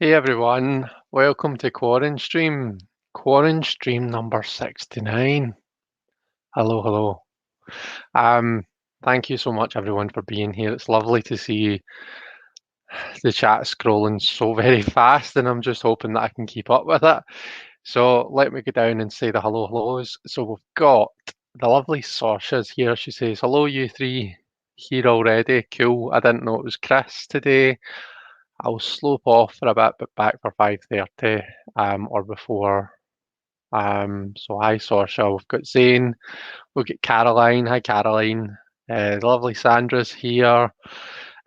Hey everyone, welcome to Quaranstream. Quaranstream number 69. Hello, hello. Um, Thank you so much everyone for being here. It's lovely to see the chat scrolling so very fast, and I'm just hoping that I can keep up with it. So let me go down and say the hello hellos. So we've got the lovely Sorsha's here. She says, hello you three, here already. Cool. I didn't know it was Chris today. I'll slope off for a bit, but back for 5:30 or before. So hi Sorsha, we've got Zane, we've got Caroline. Hi Caroline. The lovely Sandra's here.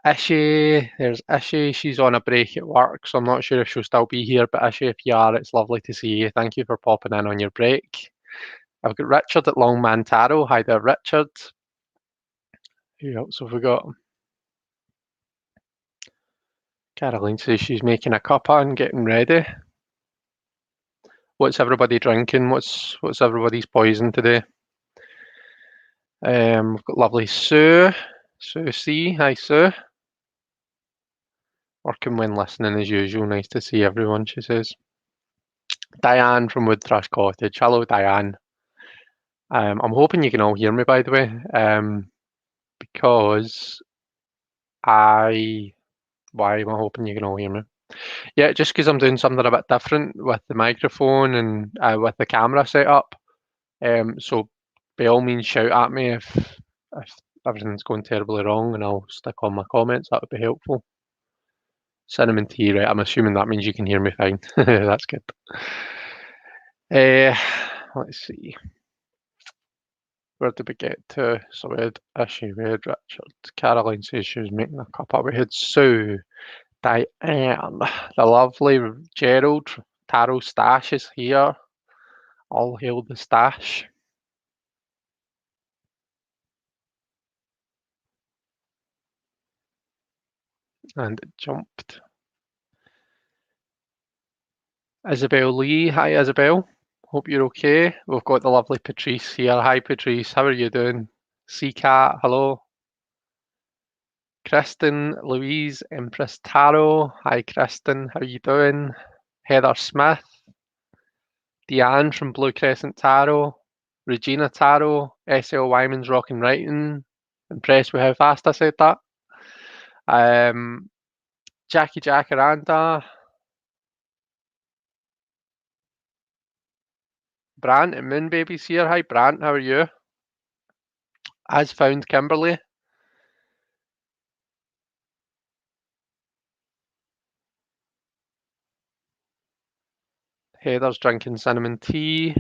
Ishi, there's Ishi. She's on a break at work, so I'm not sure if she'll still be here. But Ishi, if you are, it's lovely to see you. Thank you for popping in on your break. I've got Richard at Longman Tarot. Hi there, Richard. Who else have we got? Caroline says she's making a cuppa and getting ready. What's everybody drinking? What's everybody's poison today? We've got lovely Sue. Sue C. Hi Sue. Working when listening as usual. Nice to see everyone, she says. Diane from Woodthrush Cottage. Hello, Diane. I'm hoping you can all hear me, by the way, because why am I hoping you can all hear me? Yeah, just because I'm doing something a bit different with the microphone and with the camera setup. So by all means, shout at me if everything's going terribly wrong, and I'll stick on my comments. That would be helpful. Cinnamon tea, right? I'm assuming that means you can hear me fine. That's good. Let's see. Where did we get to? So we had Ishi, we had Richard. Caroline says she was making a cuppa. We had Sue, Diane, the lovely Gerald. Taro Stash is here. All hail the stash. And it jumped. Isabel Lee. Hi, Isabel. Hope you're okay. We've got the lovely Patrice here. Hi, Patrice. How are you doing? Cat. Hello. Kristen, Louise, Empress Taro. Hi, Kristen. How are you doing? Heather Smith. Deanne from Blue Crescent Tarot. Regina Tarot. S.L. Wyman's Rockin' Writing. Impressed with how fast I said that. Jackie Jacaranda. Brant and Moonbaby's here. Hi, Brant. How are you? As found Kimberly. Heather's drinking cinnamon tea.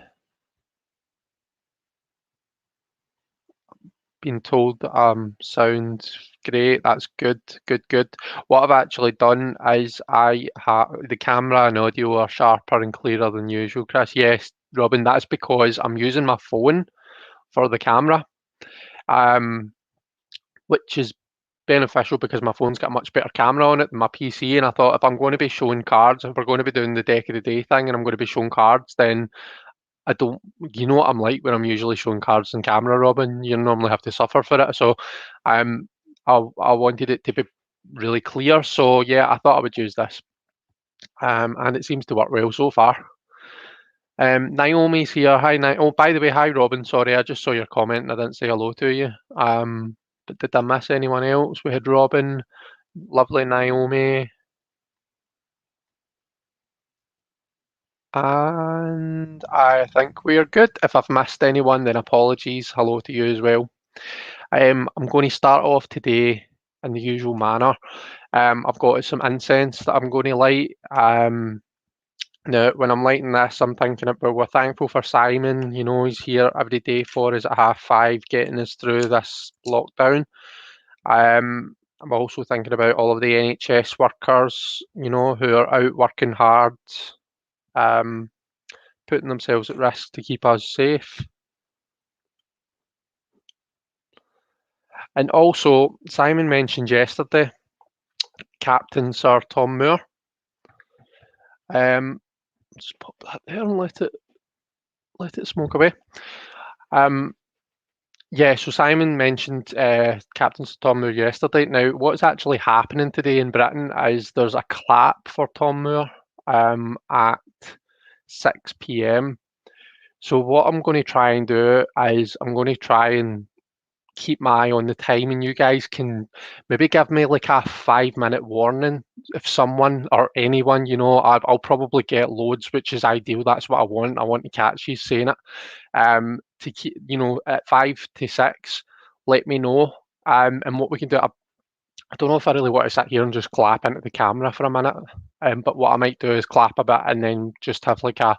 Been told sound great. That's good, good, good. What I've actually done is the camera and audio are sharper and clearer than usual, Chris. Yes, Robin, that's because I'm using my phone for the camera, which is beneficial because my phone's got a much better camera on it than my PC. And I thought if I'm going to be showing cards, if we're going to be doing the deck of the day thing and I'm going to be showing cards, then I don't, you know what I'm like when I'm usually showing cards on camera, Robin. You normally have to suffer for it. So I wanted it to be really clear. So yeah, I thought I would use this. And it seems to work well so far. Naomi's here. Hi, Oh, by the way, hi, Robin. Sorry, I just saw your comment and I didn't say hello to you. But did I miss anyone else? We had Robin, lovely Naomi. And I think we're good. If I've missed anyone, then apologies. Hello to you as well. I'm going to start off today in the usual manner. I've got some incense that I'm going to light. Now, when I'm lighting this, I'm thinking about we're thankful for Simon. You know, he's here every day for us at 5:30, getting us through this lockdown. I'm also thinking about all of the NHS workers, you know, who are out working hard, putting themselves at risk to keep us safe. And also, Simon mentioned yesterday, Captain Sir Tom Moore. Just pop that there and let it smoke away. Yeah, so Simon mentioned Captain Sir Tom Moore yesterday. Now, what's actually happening today in Britain is there's a clap for Tom Moore at 6 p.m. So what I'm going to try and do is I'm going to try and keep my eye on the time, and you guys can maybe give me like a 5 minute warning if someone or anyone, I'll probably get loads, which is ideal. That's what I want. I want to catch you saying it. To keep, at 5 to 6, let me know. And what we can do. I don't know if I really want to sit here and just clap into the camera for a minute. But what I might do is clap a bit and then just have like a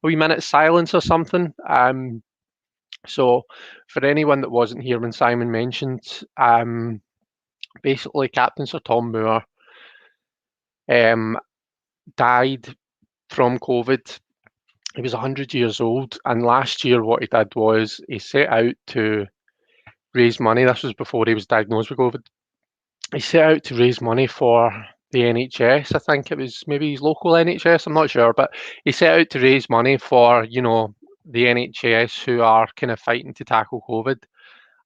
wee minute silence or something. So for anyone that wasn't here when Simon mentioned, basically Captain Sir Tom Moore um, died from COVID. He was 100 years old, and last year what he did was he set out to raise money. This was before he was diagnosed with COVID. He set out to raise money for the NHS. I think it was maybe his local NHS. I'm not sure, but he set out to raise money for the NHS who are kind of fighting to tackle COVID.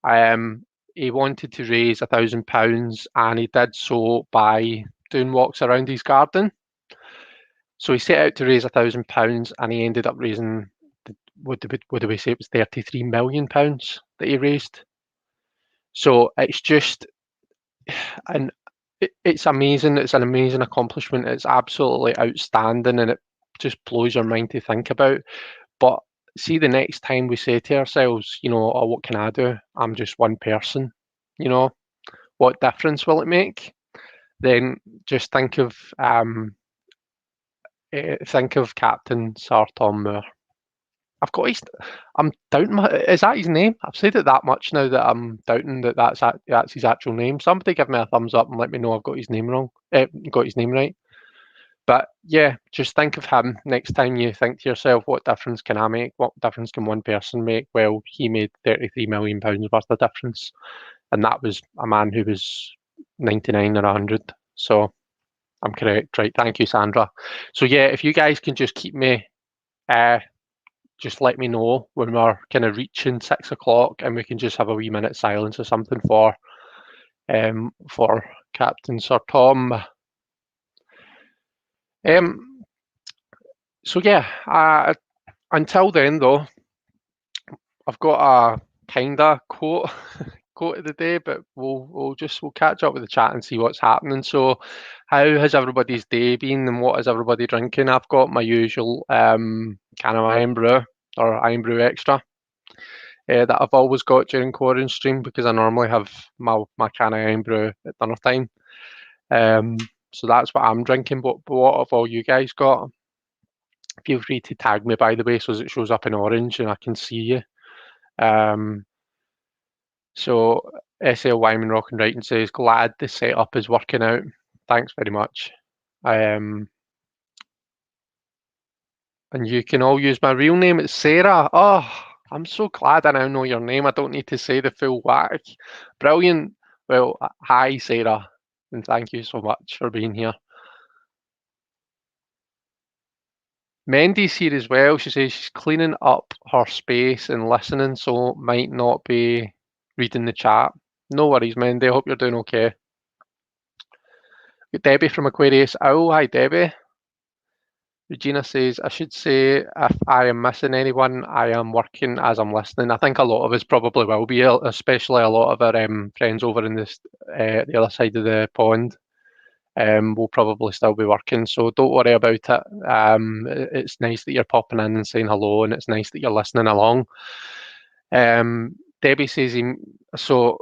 Um, he wanted to raise £1,000, and he did so by doing walks around his garden. So he set out to raise £1,000, and he ended up raising, what do we say? It was £33 million that he raised. So it's just, and it's amazing. It's an amazing accomplishment. It's absolutely outstanding, and it just blows your mind to think about. But see, the next time we say to ourselves, oh, what can I do? I'm just one person. You know, what difference will it make? Then just think of Captain Sir Tom Moore. I've got his. I'm doubting. Is that his name? I've said it that much now that I'm doubting that that's his actual name. Somebody give me a thumbs up and let me know I've got his name wrong. Got his name right. But yeah, just think of him next time you think to yourself, what difference can I make? What difference can one person make? Well, he made £33 million worth of difference, and that was a man who was 99 or 100. So I'm correct, right? Thank you, Sandra. So yeah, if you guys can just keep me, just let me know when we're kind of reaching 6 o'clock, and we can just have a wee minute silence or something for Captain Sir Tom. So yeah, until then though, I've got a kinda quote of the day, but we'll catch up with the chat and see what's happening. So, how has everybody's day been, and what is everybody drinking? I've got my usual can of Iron Brew or Iron Brew Extra that I've always got during Quaranstream because I normally have my can of Iron Brew at dinner time. So that's what I'm drinking. But what have all you guys got? Feel free to tag me, by the way, so it shows up in orange and I can see you. So SL Wyman Rock and Writing says, glad the setup is working out. Thanks very much. And you can all use my real name. It's Sarah. Oh, I'm so glad I now know your name. I don't need to say the full whack. Brilliant. Well, hi, Sarah, and thank you so much for being here. Mendy's here as well. She says she's cleaning up her space and listening, so might not be reading the chat. No worries, Mendy. I hope you're doing okay. Debbie from Aquarius Owl. Hi, Debbie. Regina says, I should say if I am missing anyone, I am working as I'm listening. I think a lot of us probably will be, especially a lot of our friends over in the other side of the pond. Will probably still be working, so don't worry about it. It's nice that you're popping in and saying hello, and it's nice that you're listening along. Debbie says, so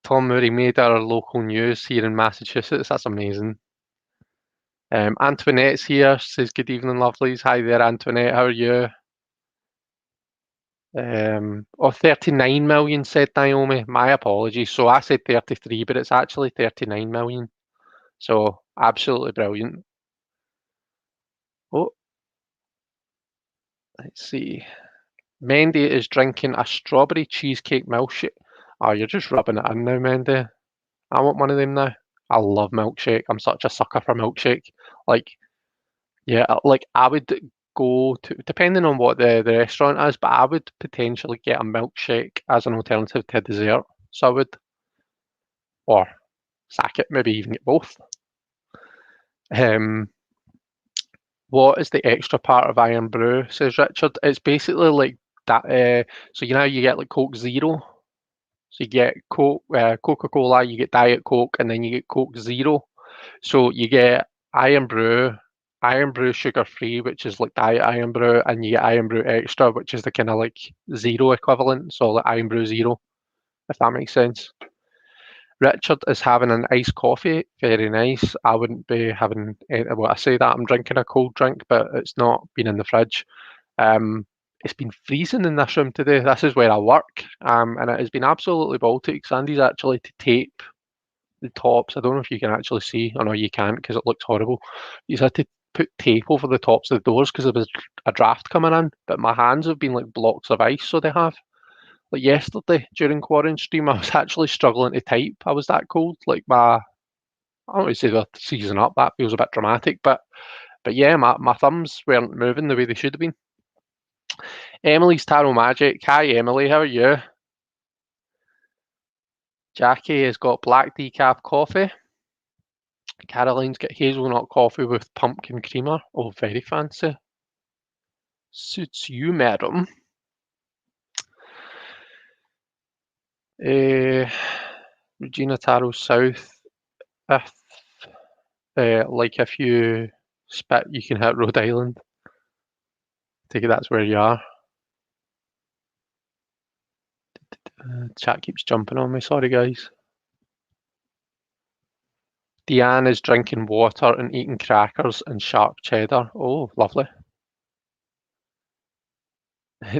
Tom Murray made our local news here in Massachusetts. That's amazing. Antoinette's here, says, good evening, lovelies. Hi there, Antoinette, how are you? 39 million, said Naomi. My apologies. So I said 33, but it's actually 39 million. So absolutely brilliant. Oh, let's see. Mendy is drinking a strawberry cheesecake milkshake. Oh, you're just rubbing it in now, Mendy. I want one of them now. I love milkshake. I'm such a sucker for milkshake. Like, yeah, like I would go to, depending on what the restaurant is, but I would potentially get a milkshake as an alternative to dessert. So I would, or sack it, maybe even get both. Um, what is the extra part of Iron Brew, says Richard? It's basically like that. So you know you get like Coke Zero. So you get Coca-Cola, you get Diet Coke, and then you get Coke Zero. So you get Iron Brew, Iron Brew sugar free, which is like Diet Iron Brew, and you get Iron Brew Extra, which is the kind of like zero equivalent. So like Iron Brew Zero, if that makes sense. Richard is having an iced coffee. Very nice. I wouldn't be having. Well, I say that I'm drinking a cold drink, but it's not been in the fridge. Um, it's been freezing in this room today. This is where I work, and it has been absolutely Baltic. Sandy's actually to tape the tops. I don't know if you can actually see. Oh no, you can't because it looks horrible. He's had to put tape over the tops of the doors because there was a draft coming in. But my hands have been like blocks of ice, so they have. Like yesterday during Quaranstream, I was actually struggling to type. I was that cold. Like I don't want to say the season up. That feels a bit dramatic, but yeah, my thumbs weren't moving the way they should have been. Emily's Tarot Magic. Hi Emily, how are you? Jackie has got black decaf coffee. Caroline's got hazelnut coffee with pumpkin creamer. Oh, very fancy. Suits you, madam. Regina Taro South. If, like if you spit, you can hit Rhode Island. Take it that's where you are. Chat keeps jumping on me. Sorry, guys. Deanne is drinking water and eating crackers and sharp cheddar. Oh, lovely.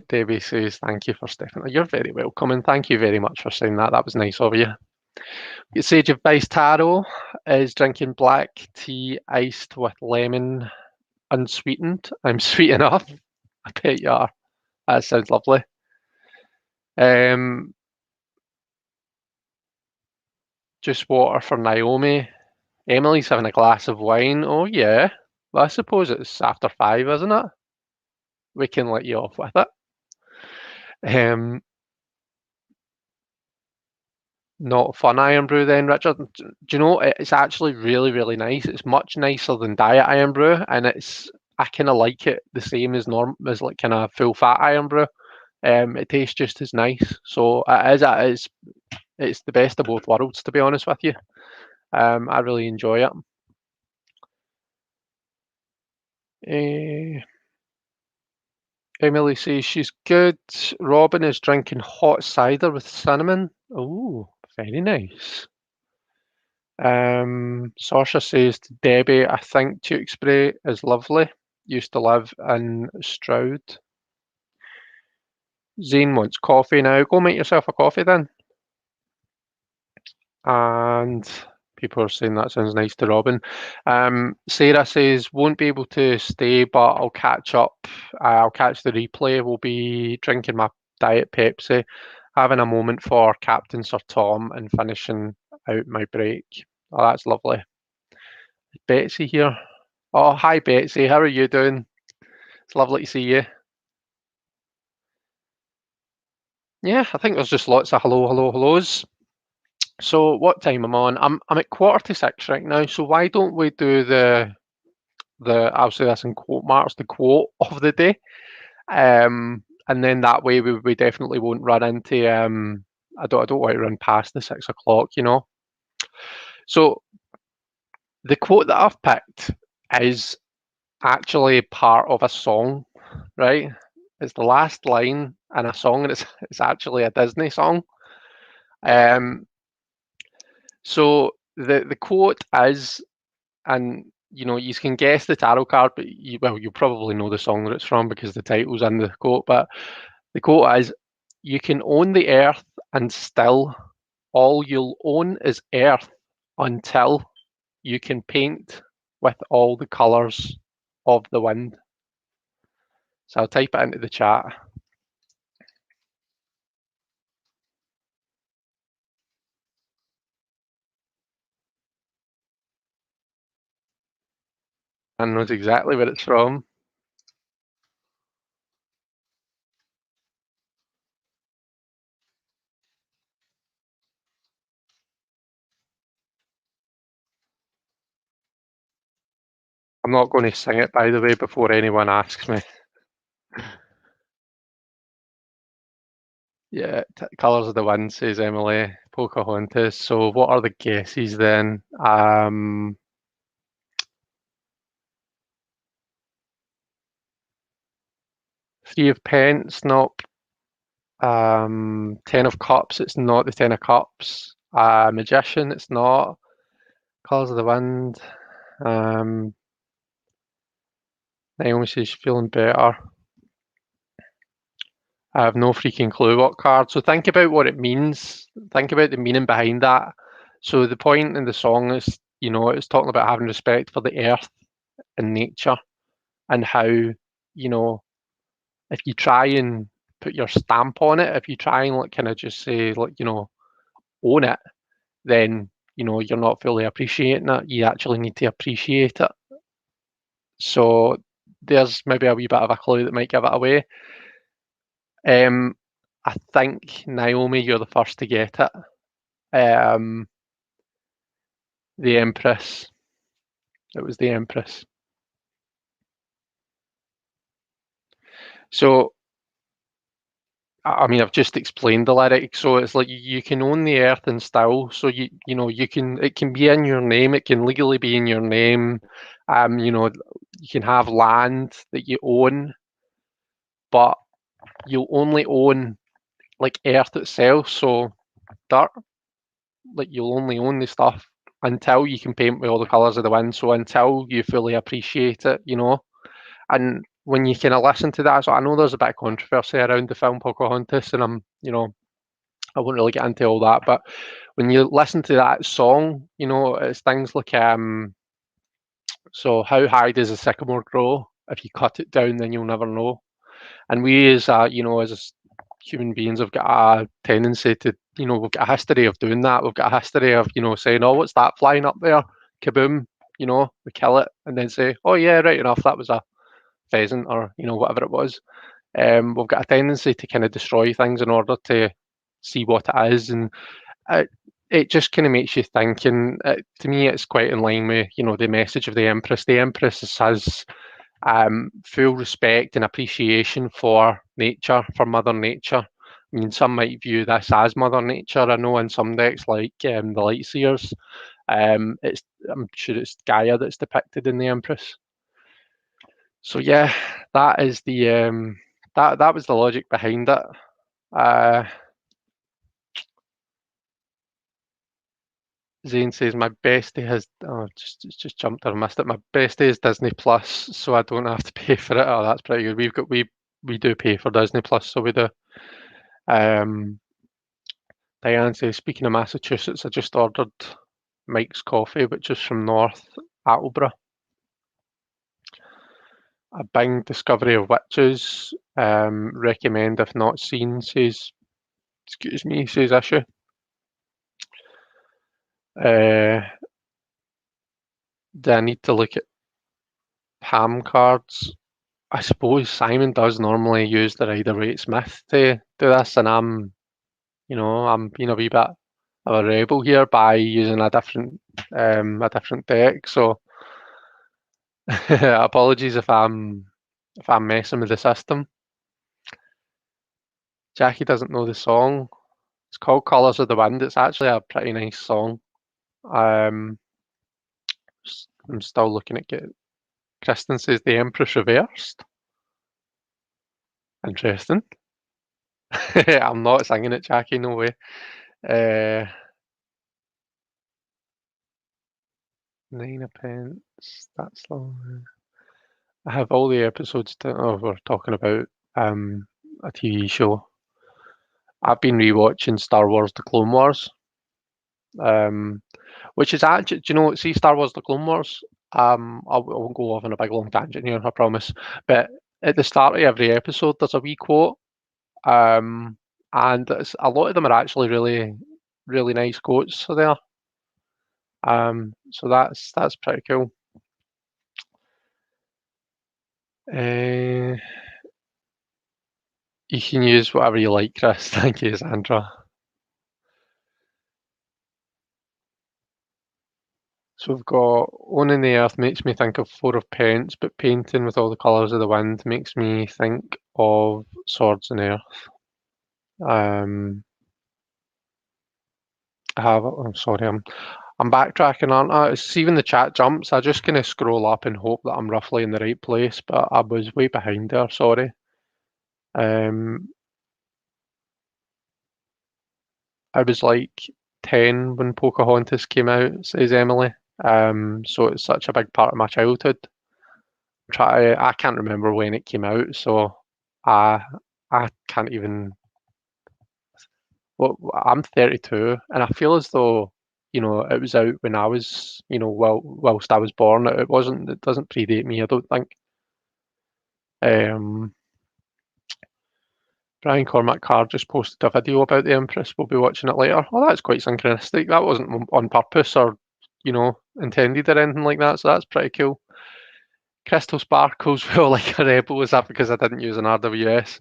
Debbie says, thank you for stepping. You're very welcome, and thank you very much for saying that. That was nice of you. Sage of Vice Taro is drinking black tea iced with lemon unsweetened. I'm sweet enough. I bet you are. That sounds lovely. Um, just water for Naomi. Emily's having a glass of wine. Oh, yeah. Well, I suppose it's after 5, isn't it? We can let you off with it. Not fun Iron Brew then, Richard. Do you know, it's actually really, really nice. It's much nicer than Diet Iron Brew, and I kind of like it the same as like kind of full fat Iron Brew. It tastes just as nice. So it's the best of both worlds, to be honest with you. I really enjoy it. Emily says she's good. Robin is drinking hot cider with cinnamon. Oh, very nice. Saoirse says to Debbie, I think Tewkesbury is lovely. Used to live in Stroud. Zane wants coffee now. Go make yourself a coffee then. And people are saying that sounds nice to Robin. Sarah says won't be able to stay, but I'll catch up. I'll catch the replay. We'll be drinking my Diet Pepsi, having a moment for Captain Sir Tom, and finishing out my break. Oh, that's lovely. Is Betsy here? Oh, hi Betsy. How are you doing? It's lovely to see you. Yeah, I think there's just lots of hellos. So what time am I on? I'm at 5:45 right now. So why don't we do the I'll say this in quote marks, the quote of the day. And then that way we definitely won't run into I don't want to run past the 6 o'clock, you know. So the quote that I've picked is actually part of a song, right? It's the last line in a song, and it's actually a Disney song. Um, so the quote is, and you know, you can guess the tarot card, but you probably know the song that it's from because the title's in the quote. But the quote is, "You can own the earth, and still all you'll own is earth until you can paint with all the colours of the wind." So I'll type it into the chat. And knows exactly where it's from. I'm not going to sing it, by the way, before anyone asks me. Yeah, Colours of the Wind, says Emily. Pocahontas. So what are the guesses then? Three of Pence, nope. Ten of Cups, it's not the Ten of Cups. Magician, it's not. Colours of the Wind. Naomi says she's feeling better. I have no freaking clue what card. So think about what it means. Think about the meaning behind that. So the point in the song is, it's talking about having respect for the earth and nature and how, if you try and put your stamp on it, if you try and like kind of just say like, own it, then, you're not fully appreciating it. You actually need to appreciate it. So there's maybe a wee bit of a clue that might give it away. I think Naomi, you're the first to get it. The Empress. It was the Empress. So, I mean, I've just explained the lyric. So it's like you can own the earth and still. So you can. It can be in your name. It can legally be in your name. You can have land that you own, but you'll only own like earth itself. So dirt, like you'll only own the stuff until you can paint with all the colours of the wind. So until you fully appreciate it. And when you kind of listen to that, so I know there's a bit of controversy around the film Pocahontas, and I won't really get into all that, but when you listen to that song, it's things like, so how high does a sycamore grow? If you cut it down, then you'll never know. And we as human beings have got a tendency to, we've got a history of doing that. We've got a history of, saying, oh, what's that flying up there? Kaboom, we kill it and then say, oh yeah, right enough, that was a pheasant or, whatever it was. We've got a tendency to kind of destroy things in order to see what it is. And it just kind of makes you think. And to me, it's quite in line with, the message of the Empress. The Empress has full respect and appreciation for nature, for Mother Nature. I mean, some might view this as Mother Nature. I know in some decks, like the Lightseers, I'm sure it's Gaia that's depicted in the Empress. So yeah, that is the that was the logic behind it. Zane says my bestie has just jumped or missed it. My bestie is Disney Plus, so I don't have to pay for it. Oh, that's pretty good. We do pay for Disney Plus, so we do. Diane says, speaking of Massachusetts, I just ordered Mike's Coffee, which is from North Attleboro. A Bing Discovery of Witches. Recommend if not seen, says, excuse me, says Issue. Do I need to look at ham cards? I suppose Simon does normally use the Rider-Waite Smith to do this, and I'm being a wee bit of a rebel here by using a different deck. So apologies if I'm messing with the system. Jackie doesn't know the song. It's called Colours of the Wind. It's actually a pretty nice song. I'm still looking at it. Kristen says the Empress reversed. Interesting. I'm not singing it, Jackie, no way. 9 of pence. That's long. I have all the episodes we're talking about a TV show. I've been rewatching Star Wars: The Clone Wars, which is actually, do you know, see Star Wars: The Clone Wars? I won't go off on a big long tangent here, I promise. But at the start of every episode, there's a wee quote, and a lot of them are actually really, really nice quotes. So there. So that's pretty cool. You can use whatever you like, Chris. Thank you, Sandra. So we've got owning the earth makes me think of Four of Pence, but painting with all the colours of the wind makes me think of Swords and Earth. I'm sorry, I'm backtracking, aren't I? It's even the chat jumps. I just kind of scroll up and hope that I'm roughly in the right place, but I was way behind there. Sorry. Um, I was like 10 when Pocahontas came out, says Emily. So it's such a big part of my childhood. I can't remember when it came out, so I I can't even. Well, I'm 32, and I feel as though it was out when I was whilst I was born. It wasn't. It doesn't predate me. I don't think. Um, Brian Cormac Carr just posted a video about the Empress. We'll be watching it later. Oh, that's quite synchronistic. That wasn't on purpose or intended or anything like that. So that's pretty cool. Crystal Sparkles feel like a rebel. Is that because I didn't use an RWS?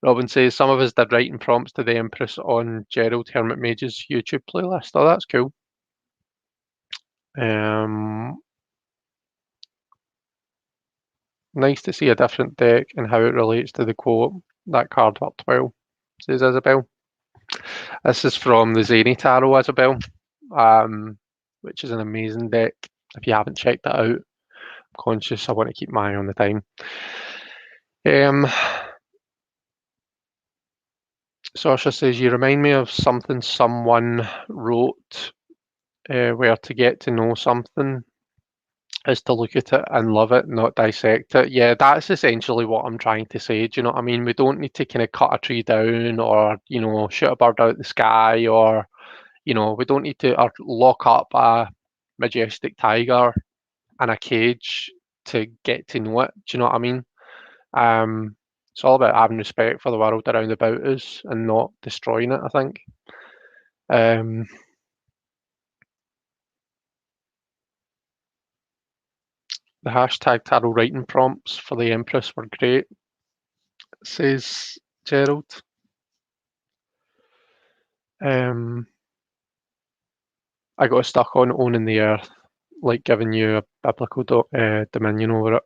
Robin says some of us did writing prompts to the Empress on Gerald Hermit Mage's YouTube playlist. Oh, that's cool. Nice to see a different deck and how it relates to the quote. That card worked well, says Isabel. This is from the Zany Tarot, Isabel, which is an amazing deck. If you haven't checked that out, I'm conscious I want to keep my eye on the time. Sasha says, you remind me of something someone wrote where to get to know something is to look at it and love it, not dissect it. Yeah, that's essentially what I'm trying to say. Do you know what I mean? We don't need to kind of cut a tree down or, shoot a bird out the sky or, we don't need to or lock up a majestic tiger in a cage to get to know it. Do you know what I mean? It's all about having respect for the world around about us and not destroying it, I think. The hashtag tarot writing prompts for the Empress were great, says Gerald. I got stuck on owning the earth, like giving you a biblical dominion over it.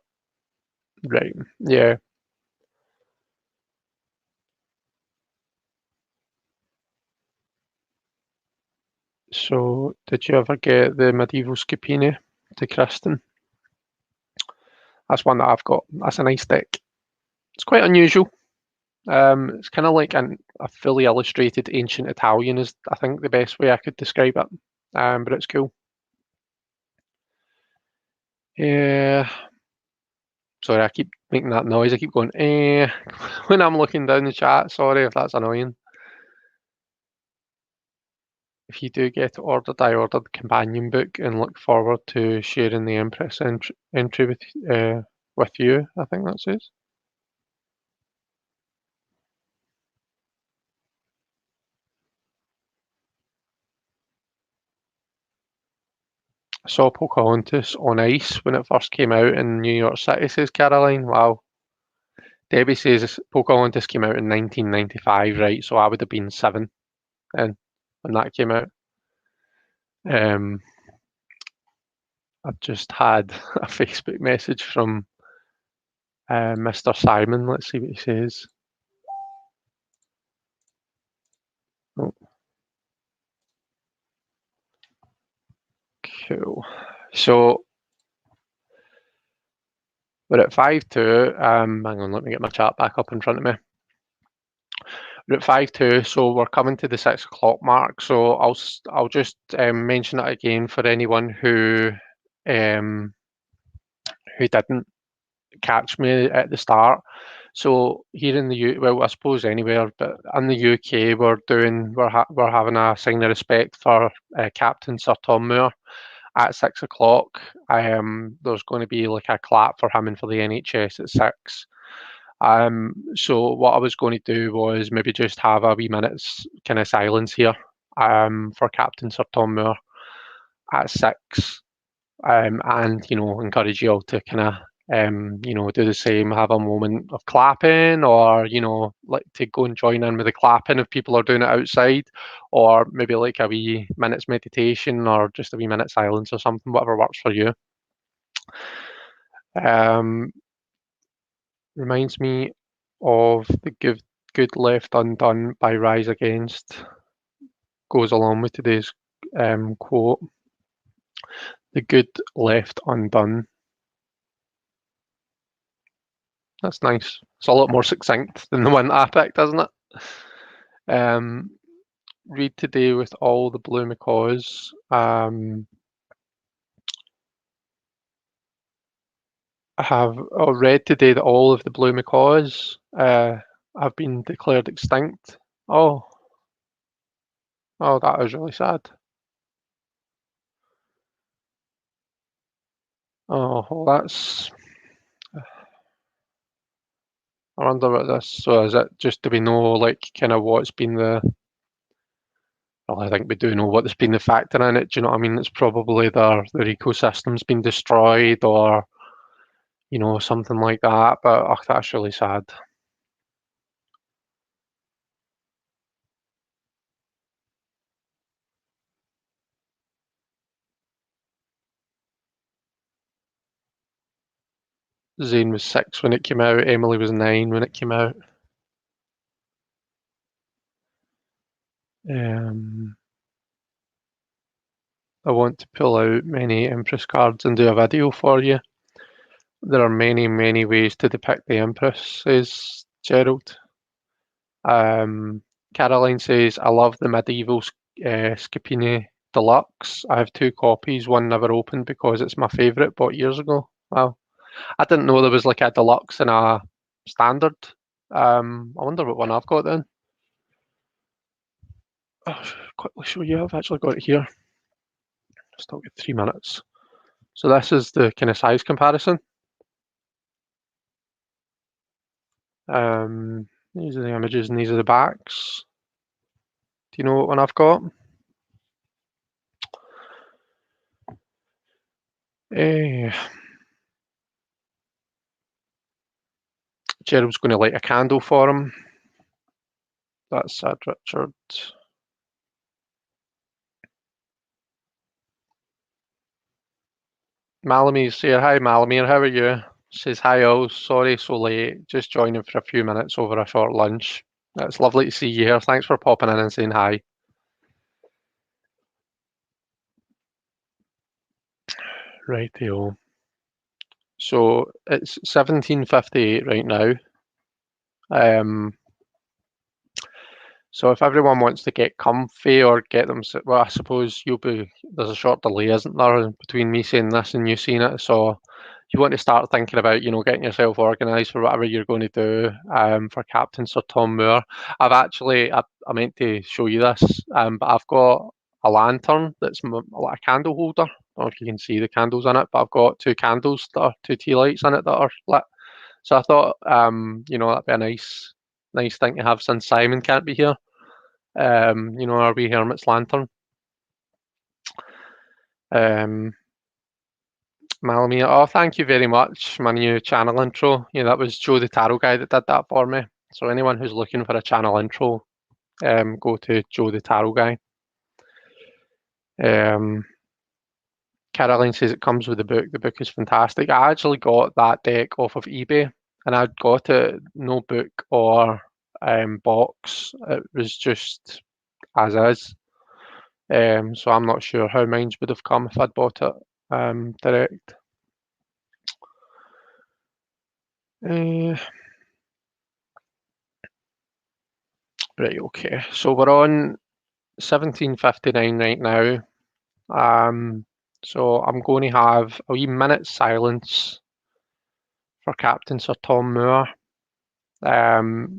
Right, yeah. So, did you ever get the medieval Scupini to Kristen? That's one that I've got. That's a nice deck. It's quite unusual. It's kind of like a fully illustrated ancient Italian is, I think, the best way I could describe it. But it's cool. Yeah. Sorry, I keep making that noise. I keep going, when I'm looking down the chat. Sorry if that's annoying. If you do get it ordered, I ordered the companion book and look forward to sharing the Empress entry with you, I think that says. I saw Pocahontas on ice when it first came out in New York City, says Caroline. Wow. Debbie says Pocahontas came out in 1995, right? So I would have been 7 then when that came out. I've just had a Facebook message from Mr. Simon. Let's see what he says. Oh. Cool. So we're at 5-2. Hang on, let me get my chat back up in front of me. We're at 5-2, so we're coming to the 6 o'clock mark. So I'll just mention it again for anyone who didn't catch me at the start. So here in the well, I suppose anywhere, but in the UK, we're having a sign of respect for Captain Sir Tom Moore at 6 o'clock. There's going to be like a clap for him and for the NHS at 6. So what I was going to do was maybe just have a wee minute's kind of silence here for Captain Sir Tom Moore at 6, and encourage you all to kind of do the same, have a moment of clapping, or like to go and join in with the clapping if people are doing it outside, or maybe like a wee minute's meditation or just a wee minute silence or something, whatever works for you. Um, Reminds me of the Good Left Undone by Rise Against. Goes along with today's quote. The good left undone. That's nice. It's a lot more succinct than the one I picked, isn't it? Read today with all the blue macaws. I have read today that all of the blue macaws have been declared extinct. Oh, oh, that is really sad. Oh, well, that's. I wonder what this. So is it just, do we know like kind of what's been the? Well, I think we do know what's been the factor in it. Do you know what I mean? It's probably their ecosystem's been destroyed, or something like that. But that's really sad. Zane was 6 when it came out. Emily was 9 when it came out. I want to pull out many Empress cards and do a video for you. There are many, many ways to depict the Empress, says Gerald. Caroline says, I love the medieval Scapini Deluxe. I have 2 copies, one never opened because it's my favourite, bought years ago. Wow. I didn't know there was like a deluxe and a standard. I wonder what one I've got then. I'll quickly show you. I've actually got it here. Still got 3 minutes. So this is the kind of size comparison. These are the images and these are the backs. Do you know what one I've got? Gerald's going to light a candle for him. That's sad, Richard. Malamir's here. Hi, Malamir. How are you? Says hi, all. Sorry, so late. Just joining for a few minutes over a short lunch. It's lovely to see you here. Thanks for popping in and saying hi. Rightio. So it's 17:58 right now. So if everyone wants to get comfy or get them, well, I suppose there's a short delay, isn't there, between me saying this and you seeing it. So you want to start thinking about, getting yourself organised for whatever you're going to do for Captain Sir Tom Moore. I meant to show you this, but I've got a lantern that's like a candle holder. I don't know if you can see the candles in it, but I've got 2 candles that are 2 tea lights in it that are lit. So I thought, that'd be a nice thing to have since Simon can't be here. Our wee hermit's lantern. Malamia, oh, thank you very much. My new channel intro. Yeah, that was Joe the Tarot guy that did that for me. So anyone who's looking for a channel intro, go to Joe the Tarot guy. Caroline says it comes with the book. The book is fantastic. I actually got that deck off of eBay, and I got it no book or box. It was just as is. So I'm not sure how mine would have come if I'd bought it direct. Right, okay. So we're on 17:59 right now. So I'm going to have a wee minute silence for Captain Sir Tom Moore.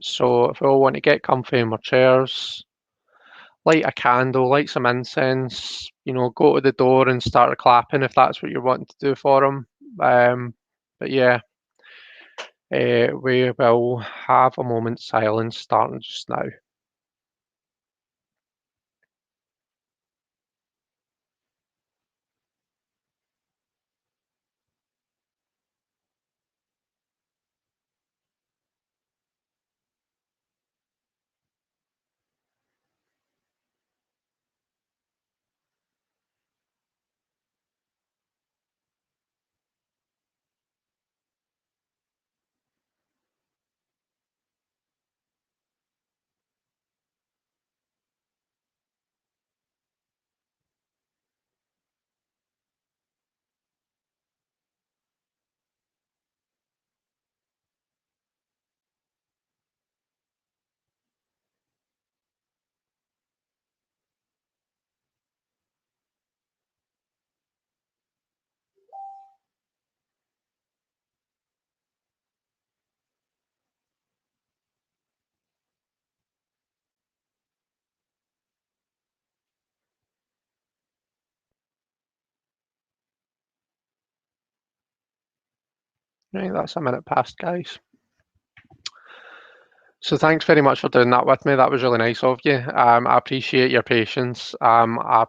So if we all want to get comfy in our chairs, light a candle, light some incense, go to the door and start clapping if that's what you're wanting to do for him. But yeah, we will have a moment's silence starting just now. Right, that's a minute past, guys. So thanks very much for doing that with me. That was really nice of you. I appreciate your patience. I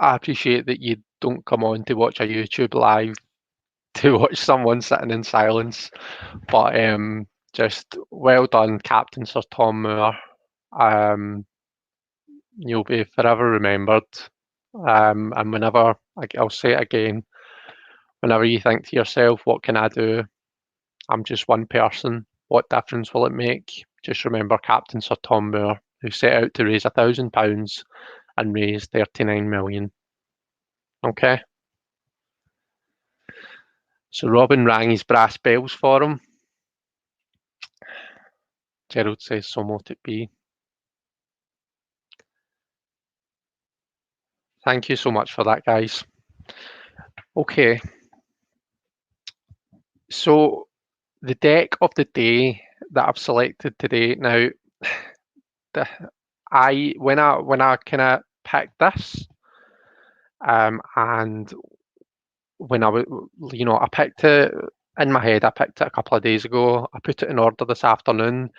appreciate that you don't come on to watch a YouTube live to watch someone sitting in silence. But just well done, Captain Sir Tom Moore. Um, you'll be forever remembered. And whenever, I'll say it again, whenever you think to yourself, what can I do? I'm just one person. What difference will it make? Just remember Captain Sir Tom Moore, who set out to raise £1,000 and raised 39 million. Okay? So Robin rang his brass bells for him. Gerald says, so mote it be. Thank you so much for that, guys. Okay. So the deck of the day that I've selected today. Now, when I kind of picked this, and when I picked it in my head. I picked it a couple of days ago. I put it in order this afternoon.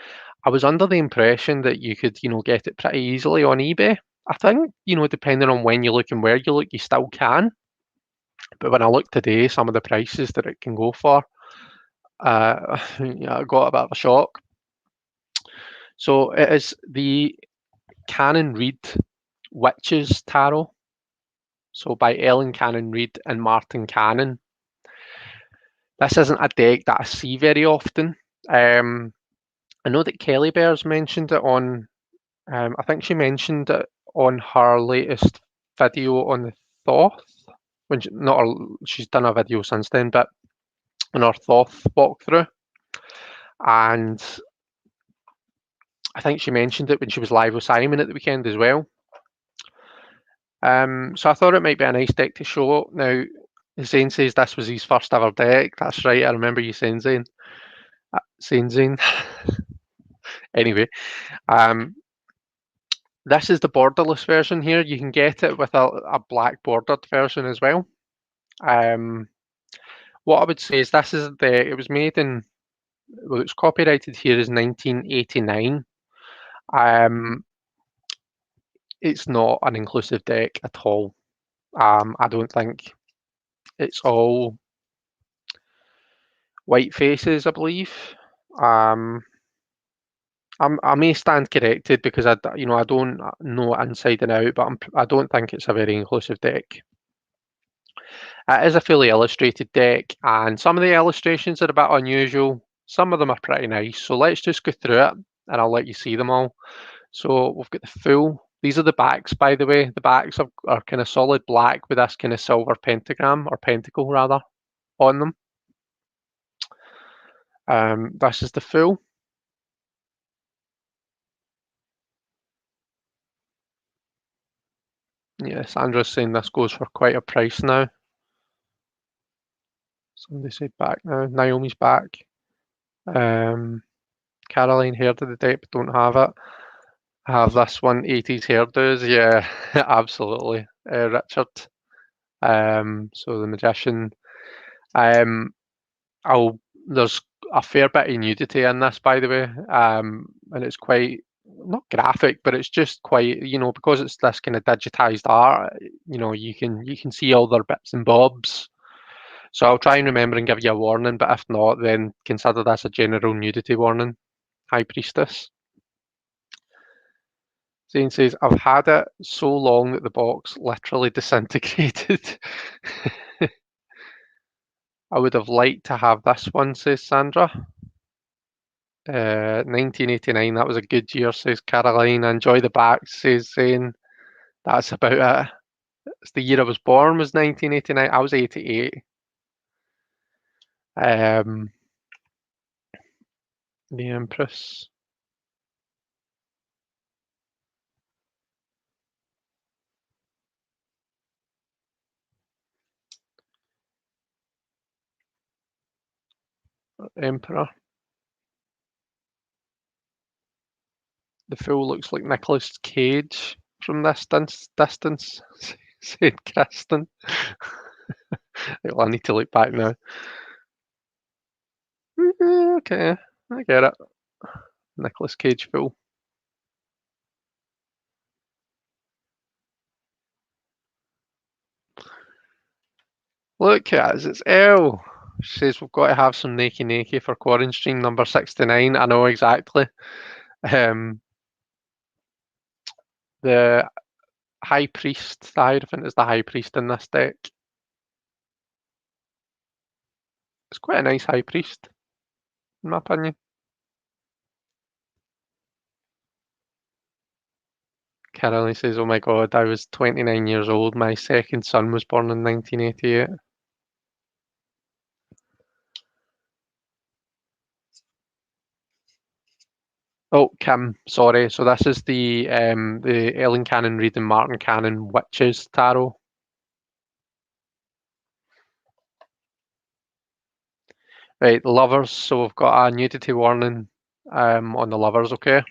I was under the impression that you could, get it pretty easily on eBay. I think, depending on when you look and where you look, you still can. But when I looked today, some of the prices that it can go for, I got a bit of a shock. So it is the Cannon Reed Witches Tarot. So by Ellen Cannon Reed and Martin Cannon. This isn't a deck that I see very often. I know that Kelly Bears mentioned it on, I think she mentioned it on her latest video on the Thoth. She's done a video since then, but on her Thoth walkthrough. And I think she mentioned it when she was live with Simon at the weekend as well. So I thought it might be a nice deck to show. Now, Zane says this was his first ever deck. That's right, I remember you saying Zane. Zane. Anyway, this is the borderless version here. You can get it with a black bordered version as well. What I would say is it was made in, well, it's copyrighted here as 1989. It's not an inclusive deck at all. I don't think. It's all white faces, I believe. I may stand corrected because I don't know it inside and out, but I don't think it's a very inclusive deck. It is a fully illustrated deck, and some of the illustrations are a bit unusual. Some of them are pretty nice. So let's just go through it, and I'll let you see them all. So we've got the full. These are the backs, by the way. The backs are kind of solid black with this kind of silver pentagram, or pentacle rather, on them. This is the full. Yeah, Sandra's saying this goes for quite a price now. Somebody said back now. Naomi's back. Caroline hairdo the deck, but don't have it. I have this one, 80s hairdos. Yeah, absolutely. Richard. So the magician. There's a fair bit of nudity in this, by the way, and it's quite not graphic, but it's just quite, because it's this kind of digitized art. You can see all their bits and bobs. So I'll try and remember and give you a warning, but if not, then consider this a general nudity warning. High Priestess. Zane says, I've had it so long that the box literally disintegrated. I would have liked to have this one, says Sandra. 1989, that was a good year, says Caroline. Enjoy the back, says Zane. That's about it. It's the year I was born, was 1989. I was 88. The Empress. Emperor. The fool looks like Nicolas Cage from this distance, said Kristen. I need to look back now. Okay, I get it. Nicolas Cage fool. Look at us, it's Elle. She says we've got to have some nakey nakey for Quaranstream number 69. I know exactly. Um, the High Priest, the Hierophant is the High Priest in this deck. It's quite a nice High Priest, in my opinion. Caroline says, oh my god, I was 29 years old. My second son was born in 1988. Oh, Kim, sorry. So this is the Ellen Cannon Reid and Martin Cannon Witches Tarot. Right, lovers. So we've got a nudity warning on the lovers, okay?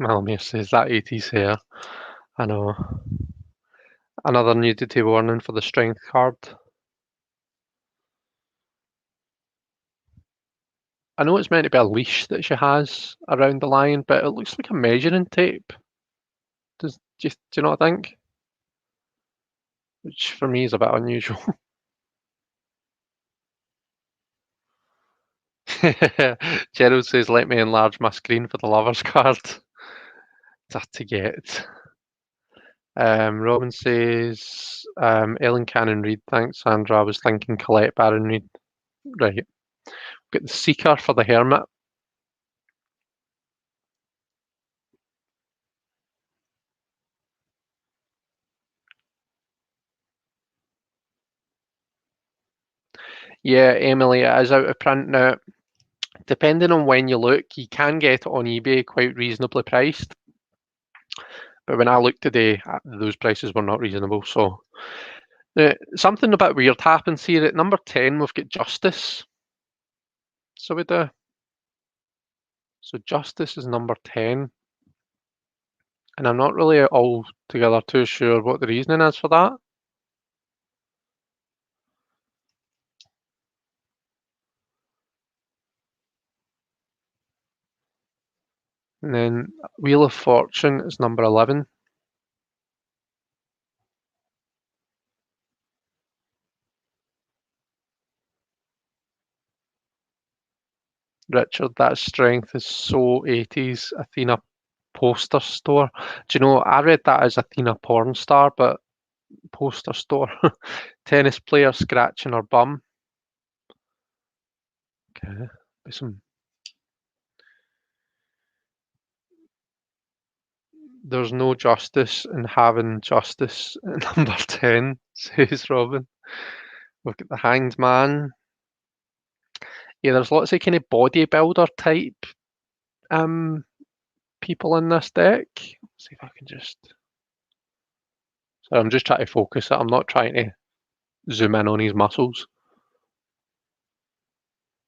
Melomir says that 80s hair. I know. Another nudity warning for the strength card. I know it's meant to be a leash that she has around the lion, but it looks like a measuring tape. Do you not think? Which for me is a bit unusual. Gerald says, let me enlarge my screen for the lovers card. It's to get. Robin says, Ellen Cannon Reid, thanks, Sandra. I was thinking Colette Baron Reid. Right. Got the Seeker for the Hermit. Yeah, Emily, it is out of print now. Depending on when you look, you can get it on eBay quite reasonably priced. But when I looked today, those prices were not reasonable. So something a bit weird happens here. At number 10, we've got Justice. So we do. So Justice is number 10. And I'm not really altogether too sure what the reasoning is for that. And then Wheel of Fortune is number 11. Richard, that strength is so 80s. Athena poster store. Do you know, I read that as Athena porn star, but poster store. Tennis player scratching her bum. Okay. Some, there's no justice in having justice at number 10, says Robin. We've got the Hanged Man. Yeah, there's lots of kind of bodybuilder type um people in this deck. Let's see if I can just. So I'm just trying to focus it. I'm not trying to zoom in on his muscles.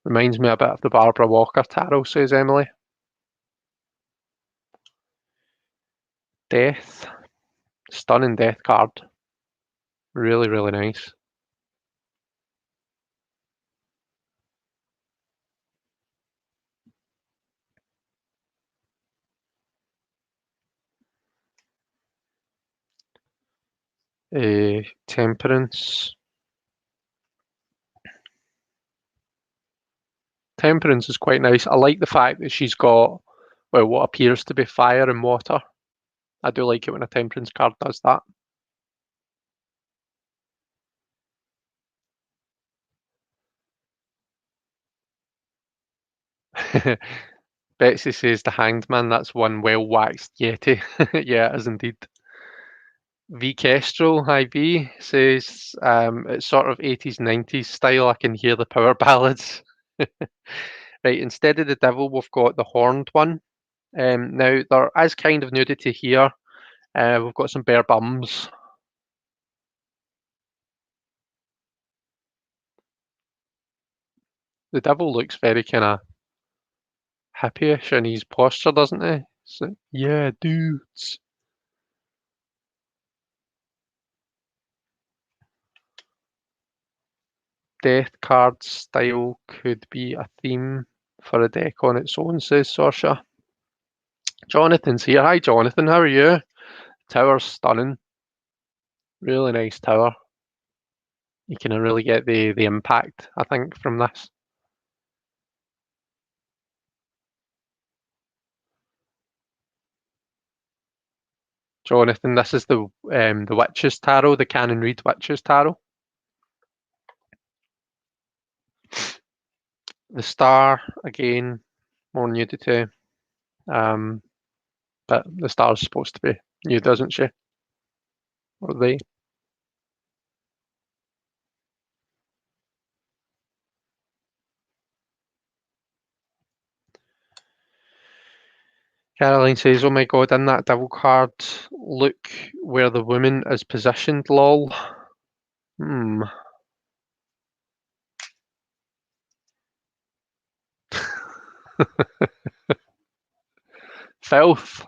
Reminds me a bit of the Barbara Walker tarot, says Emily. Death. Stunning death card. Really, really nice. Temperance. Temperance is quite nice. I like the fact that she's got, well, what appears to be fire and water. I do like it when a temperance card does that. Betsy says the Hanged Man, that's one well-waxed Yeti. Yeah, it is indeed. V Kestrel, hi V, says it's sort of 80s, 90s style. I can hear the power ballads. Right, instead of the devil, we've got the horned one. Now, there is kind of nudity here. We've got some bare bums. The devil looks very kind of hippie-ish in his posture, doesn't he? So, yeah, dudes. Death card style could be a theme for a deck on its own, says Sorsha. Jonathan's here. Hi, Jonathan. How are you? Tower's stunning. Really nice tower. You can really get the impact, I think, from this. Jonathan, this is the Witches Tarot, the Canon Reed Witches Tarot. The star, again, more nudity. But the star's supposed to be nude, isn't she? Or they. Caroline says, oh my god, in that devil card, look where the woman is positioned, lol. Hmm. Filth.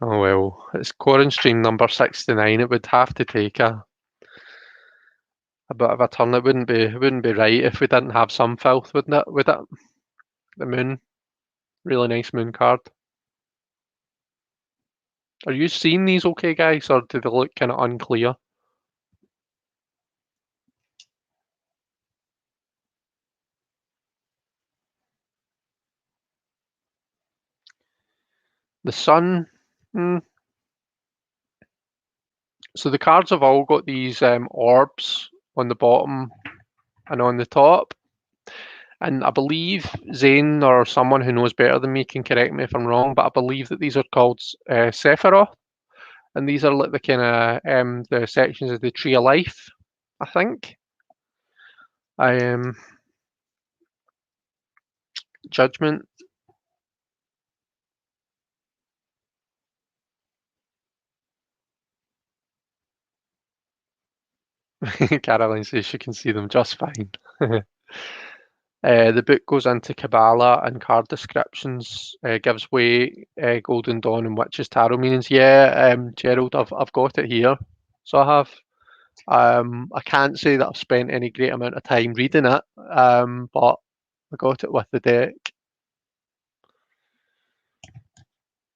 Oh well, it's Quaranstream number 69. It would have to take a bit of a turn. It wouldn't be right if we didn't have some filth, wouldn't it? With it, the moon, really nice moon card. Are you seeing these okay, guys, or do they look kind of unclear? The sun. Hmm. So the cards have all got these orbs on the bottom and on the top. And I believe Zane or someone who knows better than me can correct me if I'm wrong, but I believe that these are called Sephiroth, and these are like the kind of the sections of the Tree of Life, I think. I Judgment. Caroline says she can see them just fine. The book goes into Kabbalah and card descriptions, gives way Golden Dawn and Witches Tarot meanings. Yeah, Gerald, I've got it here. So I have. I can't say that I've spent any great amount of time reading it, but I got it with the deck.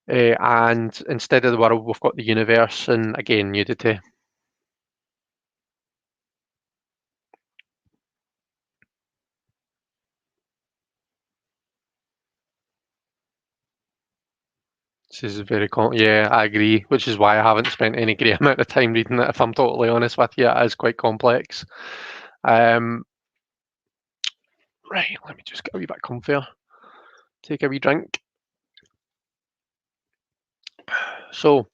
And instead of the world, we've got the universe, and again, nudity. This is very yeah, I agree, which is why I haven't spent any great amount of time reading it, if I'm totally honest with you. It is quite complex. Right, let me just get a wee bit comfier. Take a wee drink. So,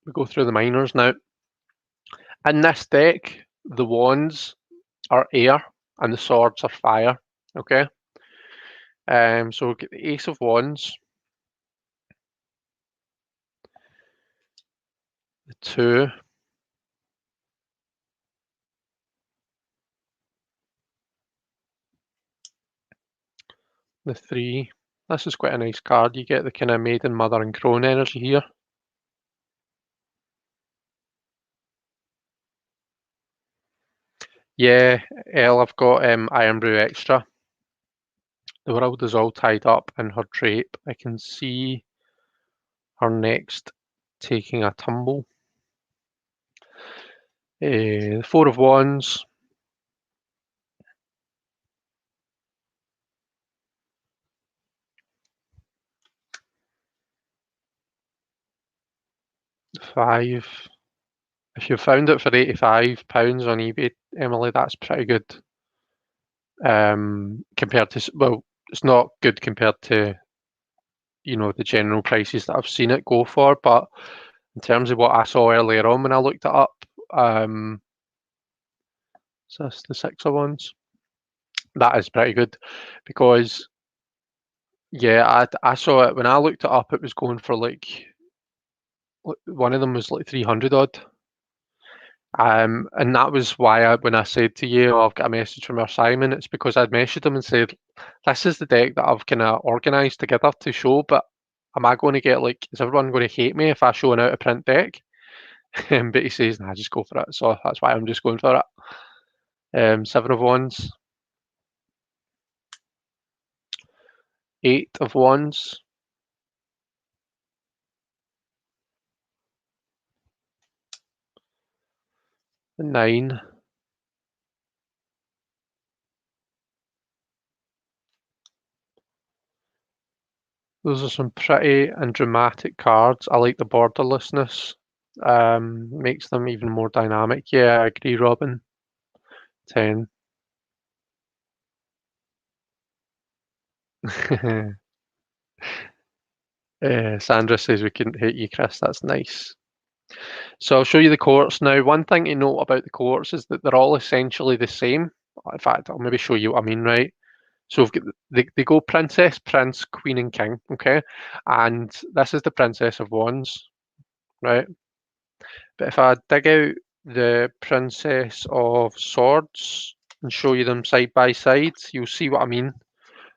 we go through the minors now. In this deck, the wands are air and the swords are fire. Okay. So we'll get the Ace of Wands, the 2, the 3. This is quite a nice card. You get the kind of maiden, mother, and crone energy here. Yeah, Elle, I've got Iron Brew Extra. The world is all tied up in her drape. I can see her next taking a tumble. The 4 of Wands. The 5. If you found it for £85 on eBay, Emily, that's pretty good. Compared to, well, it's not good compared to, the general prices that I've seen it go for, but in terms of what I saw earlier on when I looked it up, so that's the 6 of Wands. That is pretty good because Yeah, I saw it when I looked it up. It was going for one of them was like 300 odd. And that was why when I said to you, oh, I've got a message from our Simon, it's because I'd messaged him and said, this is the deck that I've kind of organised together to show, but am I going to get is everyone going to hate me if I show an out of print deck? But he says, nah, just go for it. So that's why I'm just going for it. Seven of Wands, Eight of Wands, Nine. Those are some pretty and dramatic cards. I like the borderlessness. Makes them even more dynamic. Yeah, I agree, Robin. 10. Sandra says we couldn't hit you, Chris. That's nice. So I'll show you the courts now. One thing to note about the courts is that they're all essentially the same. In fact, I'll maybe show you what I mean, right? So we've got they go princess, prince, queen, and king, okay? And this is the princess of wands, right? But if I dig out the princess of swords and show you them side by side, you'll see what I mean.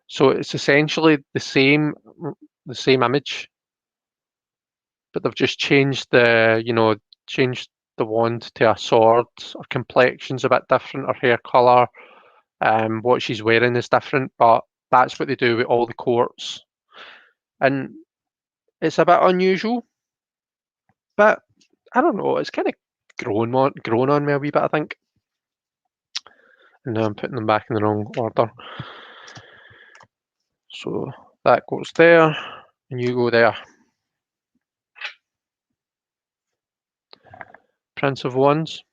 So it's essentially the same image, but they've just changed changed the wand to a sword. Her complexion's a bit different, her hair colour, what she's wearing is different, but that's what they do with all the courts. And it's a bit unusual, but I don't know, it's kind of grown on me a wee bit, I think. And now I'm putting them back in the wrong order. So that goes there, and you go there. Prince of Wands.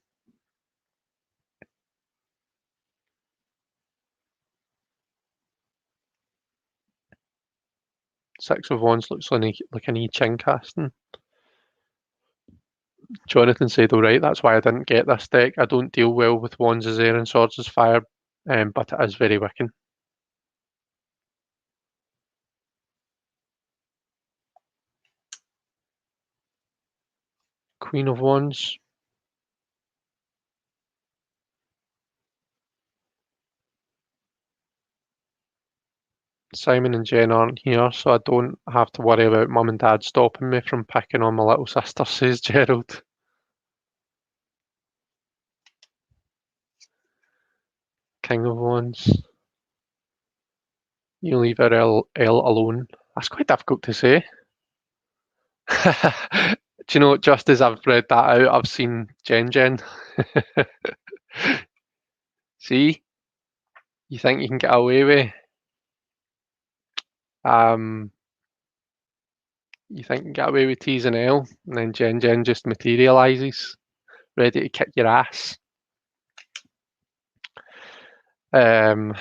Six of Wands looks like an I Ching casting. Jonathan said, all right, that's why I didn't get this deck. I don't deal well with Wands as air and Swords as fire, but it is very Wiccan. Queen of Wands. Simon and Jen aren't here, so I don't have to worry about mum and dad stopping me from picking on my little sister, says Gerald. King of Wands. You leave her L alone. That's quite difficult to say. Do you know, just as I've read that out, I've seen Jen. See? You think you can get away with um you think you can get away with teasing L, and then Jen just materialises, ready to kick your ass. Um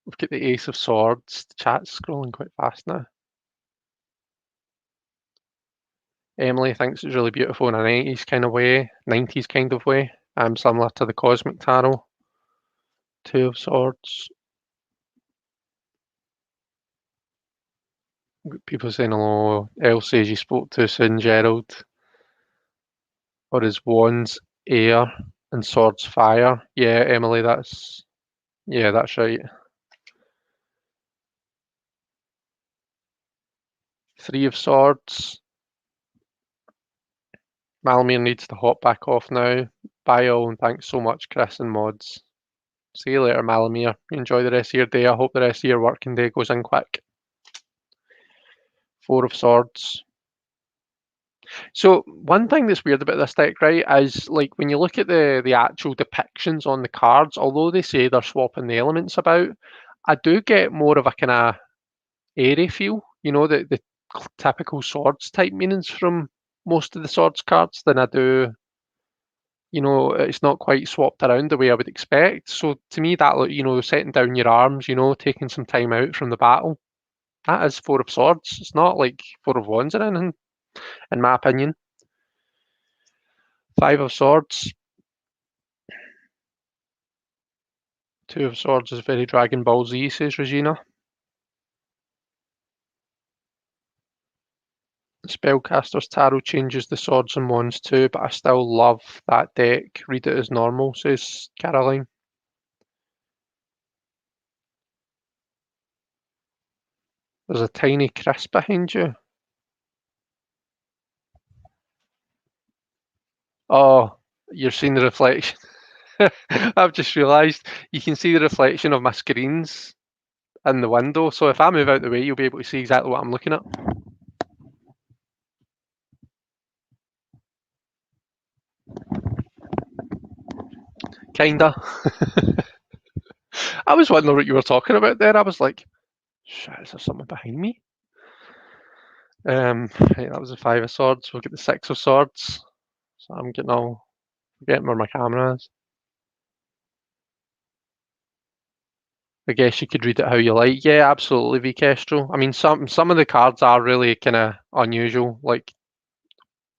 we've got the Ace of Swords. The chat's scrolling quite fast now. Emily thinks it's really beautiful in a 90s kind of way, 90s kind of way, similar to the Cosmic Tarot. Two of Swords. People saying hello. Elle says you spoke too soon, Gerald. Or is Wands air and Swords fire? Yeah, Emily, that's right. Three of Swords. Malmir needs to hop back off now. Bye all, and thanks so much, Chris and Mods. See you later, Malamir. Enjoy the rest of your day. I hope the rest of your working day goes in quick. Four of Swords. So one thing that's weird about this deck, right, is like when you look at the actual depictions on the cards, although they say they're swapping the elements about, I do get more of a kind of airy feel, the typical swords type meanings from most of the swords cards than I do, it's not quite swapped around the way I would expect. So to me, that, setting down your arms, taking some time out from the battle, that is Four of Swords. It's not like Four of Wands or anything, in my opinion. Five of Swords. Two of Swords is very Dragon Ball Z, says Regina. Spellcaster's Tarot changes the swords and wands too, but I still love that deck. Read it as normal, says Caroline. There's a tiny Chris behind you. Oh, you're seeing the reflection. I've just realised you can see the reflection of my screens in the window, so if I move out the way, you'll be able to see exactly what I'm looking at. Kinda. I was wondering what you were talking about there. I was like, shit, is there someone behind me? Right, that was the Five of Swords. We'll get the Six of Swords. So I'm forgetting where my camera is. I guess you could read it how you like. Yeah, absolutely, Vkestro. I mean, some of the cards are really kind of unusual, like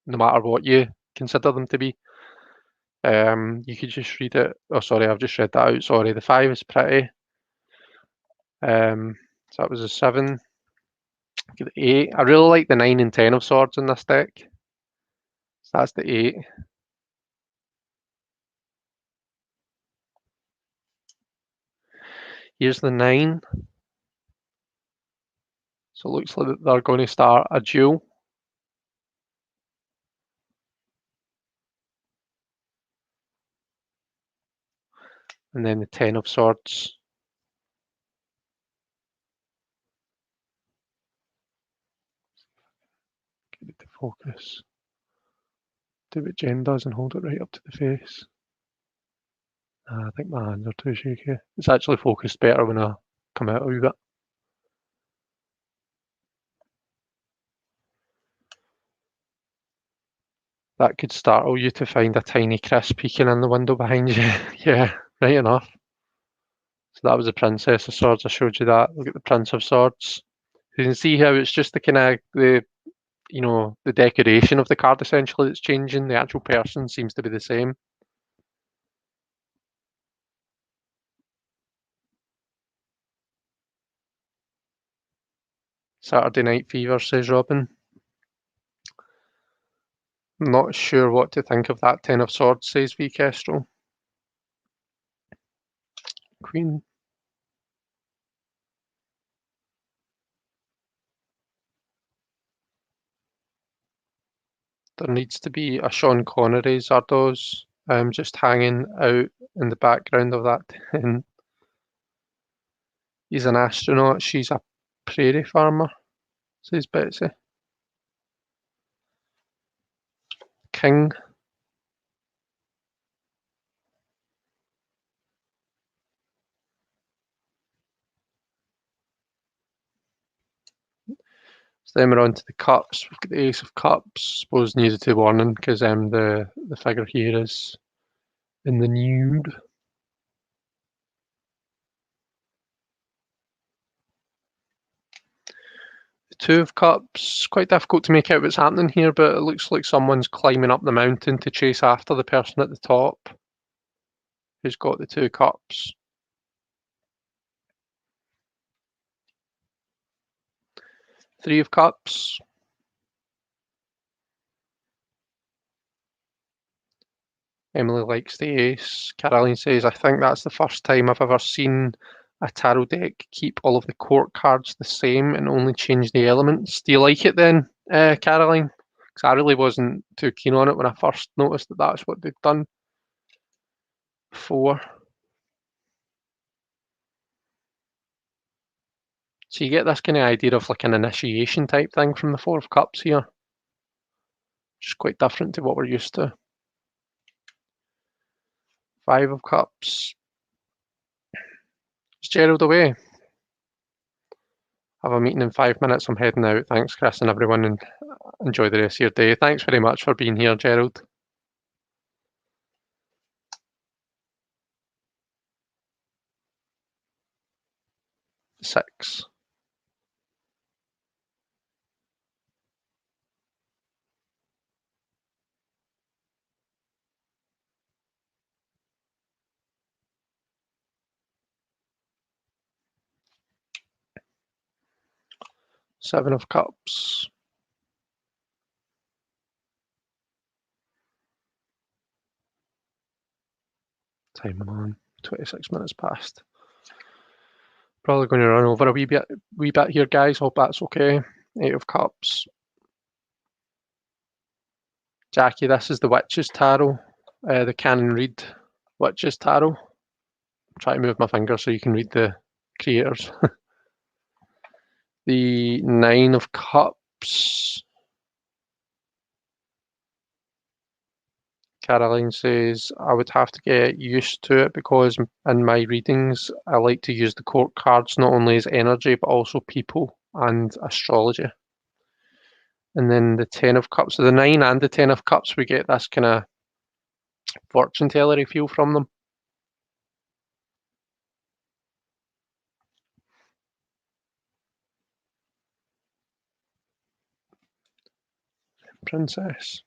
no matter what you consider them to be. You could just read it. Oh, sorry, I've just read that out. Sorry, the five is pretty. So that was a seven. Get the eight. I really like the 9 and 10 of swords in this deck. So that's the eight. Here's the nine. So it looks like they're going to start a duel. And then the 10 of swords. Get it to focus. Do what Jen does and hold it right up to the face. I think my hands are too shaky. It's actually focused better when I come out a wee bit. That could startle you to find a tiny Chris peeking in the window behind you. Yeah, right enough. So that was the Princess of Swords. I showed you that. Look at the Prince of Swords. You can see how it's just the kind of the decoration of the card essentially that's changing. The actual person seems to be the same. Saturday Night Fever, says Robin. I'm not sure what to think of that Ten of Swords, says V Kestrel. Queen. There needs to be a Sean Connery Zardoz just hanging out in the background of that tent. He's an astronaut, she's a prairie farmer, says Betsy. King. So then we're on to the cups. We've got the Ace of Cups. Suppose needed to warning because the figure here is in the nude. The Two of Cups. Quite difficult to make out what's happening here, but it looks like someone's climbing up the mountain to chase after the person at the top who's got the two cups. Three of Cups. Emily likes the ace. Caroline says, I think that's the first time I've ever seen a tarot deck keep all of the court cards the same and only change the elements. Do you like it then, Caroline? Because I really wasn't too keen on it when I first noticed that that's what they'd done before. So you get this kind of idea of like an initiation type thing from the Four of Cups here, which is quite different to what we're used to. Five of Cups. Is Gerald away? Have a meeting in 5 minutes. I'm heading out. Thanks, Chris, and everyone, and enjoy the rest of your day. Thanks very much for being here, Gerald. Six. Seven of Cups. Time on 26 minutes past. Probably going to run over a wee bit here, guys. Hope that's okay. 8 of Cups. Jackie, this is the Witch's Tarot, the Canon Read Witch's Tarot. Try to move my finger so you can read the creators. The 9 of Cups. Caroline says, I would have to get used to it because in my readings, I like to use the court cards not only as energy, but also people and astrology. And then the 10 of Cups. So the 9 and the 10 of Cups, we get this kind of fortune teller feel from them. Princess.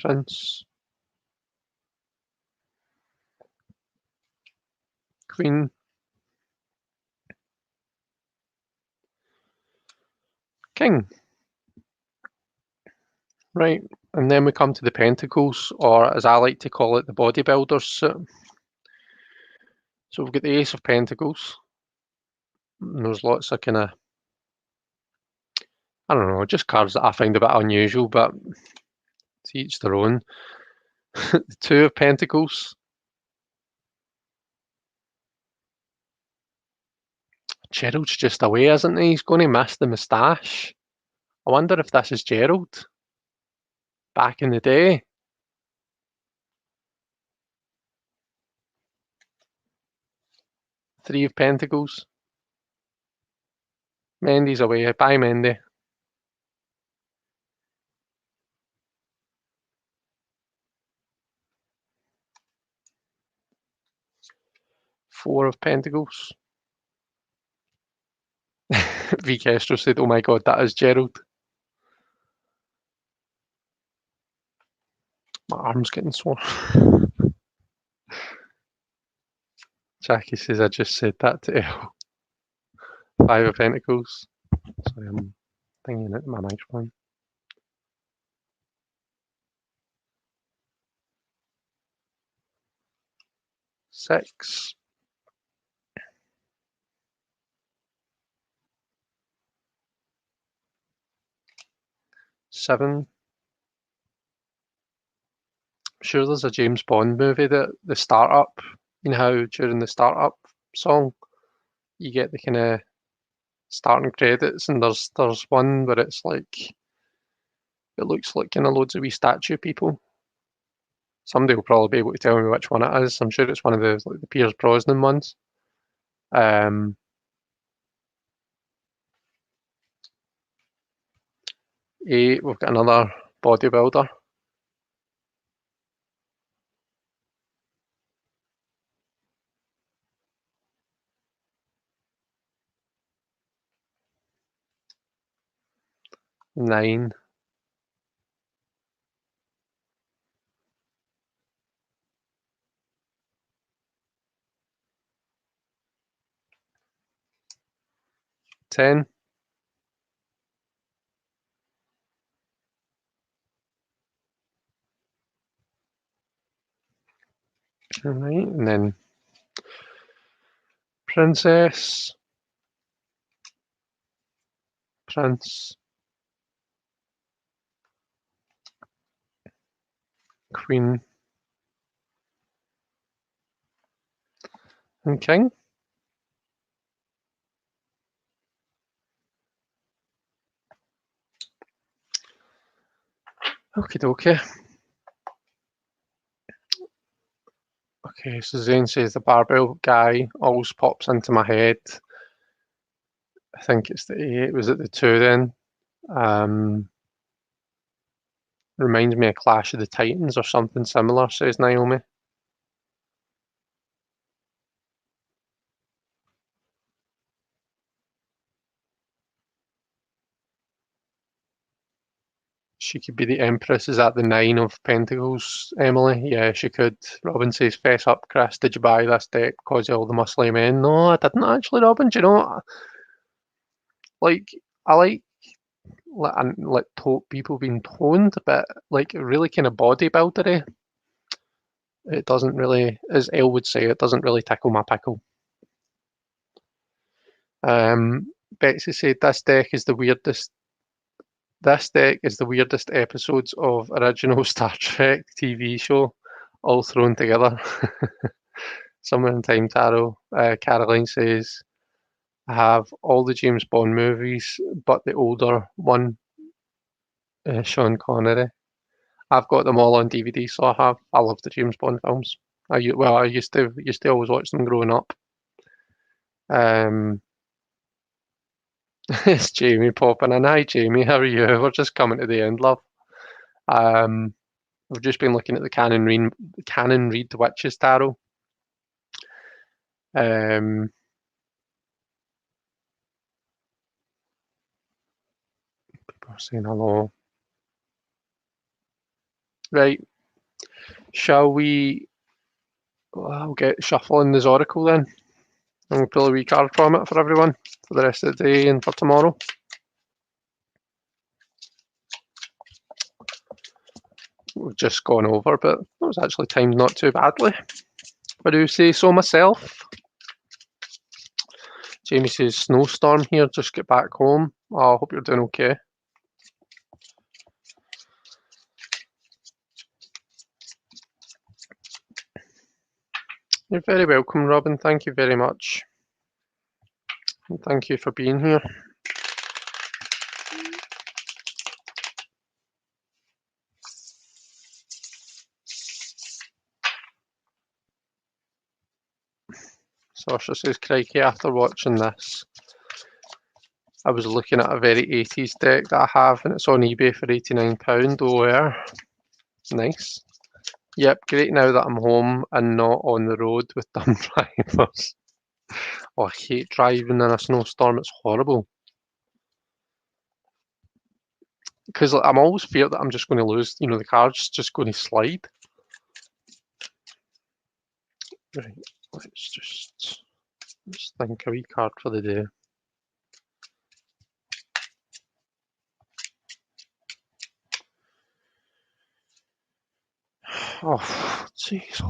Prince. Queen. King. Right, and then we come to the Pentacles, or as I like to call it, the bodybuilder's suit. So we've got the Ace of Pentacles. And there's lots of kind of, I don't know, just cards that I find a bit unusual, but to each their own. The Two of Pentacles. Gerald's just away, isn't he? He's going to miss the moustache. I wonder if this is Gerald back in the day. Three of Pentacles. Mendy's away. Bye, Mendy. Four of Pentacles. V. Castro said, oh my god, that is Gerald. My arm's getting sore. Jackie says, I just said that to Elle. Five of Pentacles. Sorry, I'm thinking it my microphone. Six. Seven. I'm sure there's a James Bond movie that the startup, you know how during the startup song you get the kind of starting credits, and there's one where it's like it looks like kind of loads of wee statue people. Somebody will probably be able to tell me which one it is. I'm sure it's one of the like the Pierce Brosnan ones. 8, we've got another bodybuilder. Nine. Ten. Right, and then Princess. Prince. Queen. And King. Okie dokie. Okay, so Zane says the barbell guy always pops into my head. I think it's the 8. Was it the 2 then? Reminds me of Clash of the Titans or something similar, says Naomi. She could be the Empress. Is that the 9 of Pentacles, Emily? Yeah, she could. Robin says, fess up, Chris. Did you buy this deck because of all the muscly men? No, I didn't actually, Robin. Do you know, like, I like like people being toned, but like really kind of bodybuildery. It doesn't really, as Elle would say, it doesn't really tickle my pickle. Betsy said this deck is the weirdest. This deck is the weirdest episodes of original Star Trek TV show, all thrown together. Somewhere in Time Tarot. Caroline says, I have all the James Bond movies, but the older one, Sean Connery. I've got them all on DVD, so I have. I love the James Bond films. I used to always watch them growing up. It's Jamie popping in. Hi, Jamie. How are you? We're just coming to the end, love. We've just been looking at the Canon Read Witches Tarot. People are saying hello. Right. Shall we? I'll get shuffling this oracle then. And we'll pull a wee card from it for everyone for the rest of the day and for tomorrow. We've just gone over, but that was actually timed not too badly. I do say so myself. Jamie says, snowstorm here, just get back home. Oh, I hope you're doing okay. You're very welcome, Robin. Thank you very much. And thank you for being here. Sasha says, crikey, after watching this, I was looking at a very 80s deck that I have, and it's on eBay for £89 OR. Nice. Yep, great now that I'm home and not on the road with dumb drivers. Oh, I hate driving in a snowstorm, it's horrible. Because I'm always feared that I'm just going to lose, the car's just going to slide. Right, let's think a wee card for the day. Oh, jeez.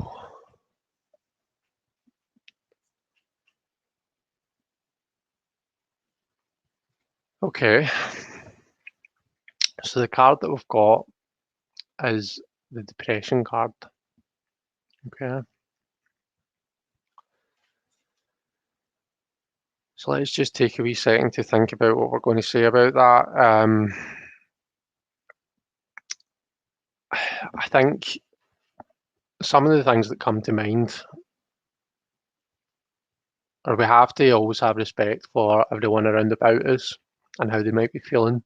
Okay. So the card that we've got is the depression card. Okay. So let's just take a wee second to think about what we're going to say about that. I think some of the things that come to mind are we have to always have respect for everyone around about us and how they might be feeling.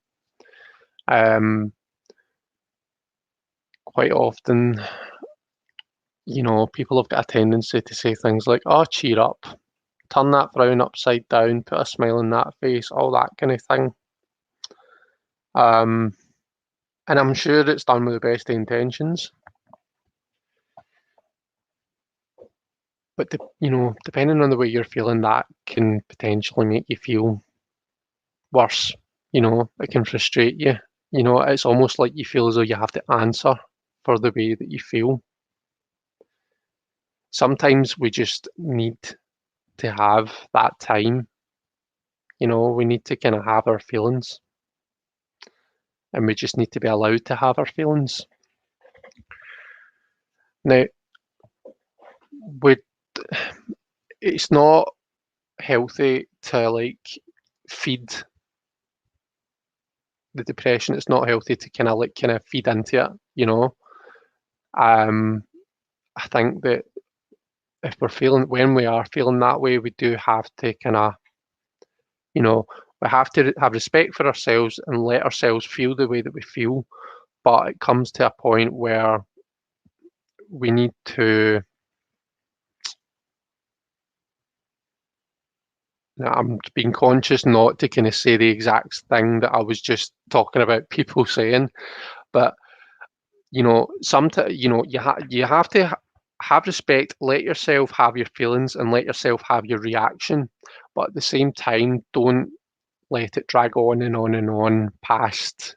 Quite often, people have got a tendency to say things like, oh, cheer up, turn that frown upside down, put a smile on that face, all that kind of thing. And I'm sure it's done with the best intentions. But, depending on the way you're feeling, that can potentially make you feel worse. It can frustrate you. It's almost like you feel as though you have to answer for the way that you feel. Sometimes we just need to have that time. We need to kind of have our feelings. And we just need to be allowed to have our feelings. Now, it's not healthy to feed the depression. It's not healthy to kind of feed into it. I think that when we are feeling that way, we do have to kind of, we have to have respect for ourselves and let ourselves feel the way that we feel. But it comes to a point where we need to. I'm being conscious not to kind of say the exact thing that I was just talking about people saying, but sometimes you have to have respect, let yourself have your feelings and let yourself have your reaction, but at the same time don't let it drag on and on and on past,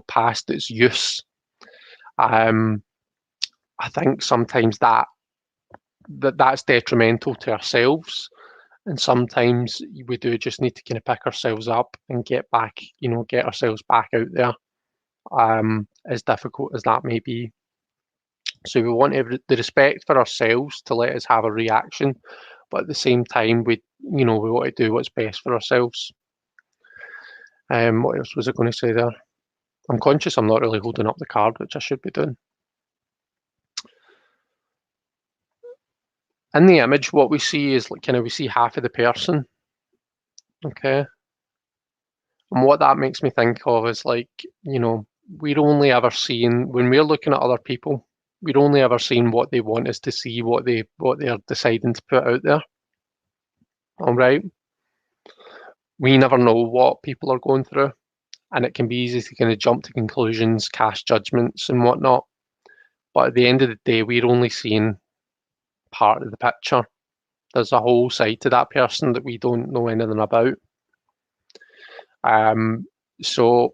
past its use. I think sometimes that's detrimental to ourselves, and sometimes we do just need to kind of pick ourselves up and get back, get ourselves back out there, as difficult as that may be. So we want the respect for ourselves to let us have a reaction, but at the same time, we want to do what's best for ourselves. What else was I going to say there? I'm conscious I'm not really holding up the card, which I should be doing. In the image, what we see is we see half of the person. Okay. And what that makes me think of is we're only ever seeing, when we're looking at other people, we're only ever seeing what they want us to see, what they're deciding to put out there. All right. We never know what people are going through, and it can be easy to kind of jump to conclusions, cast judgments and whatnot. But at the end of the day, we're only seeing part of the picture. There's a whole side to that person that we don't know anything about. So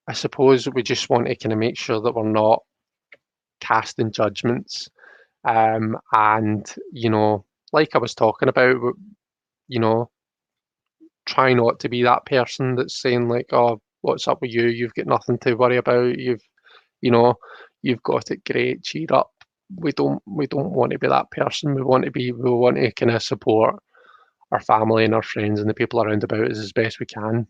I suppose we just want to kind of make sure that we're not casting judgments. And, like I was talking about, try not to be that person that's saying like, oh, what's up with you? You've got nothing to worry about. You've got it great. Cheer up. We don't want to be that person. We want to kind of support our family and our friends and the people around about us as best we can.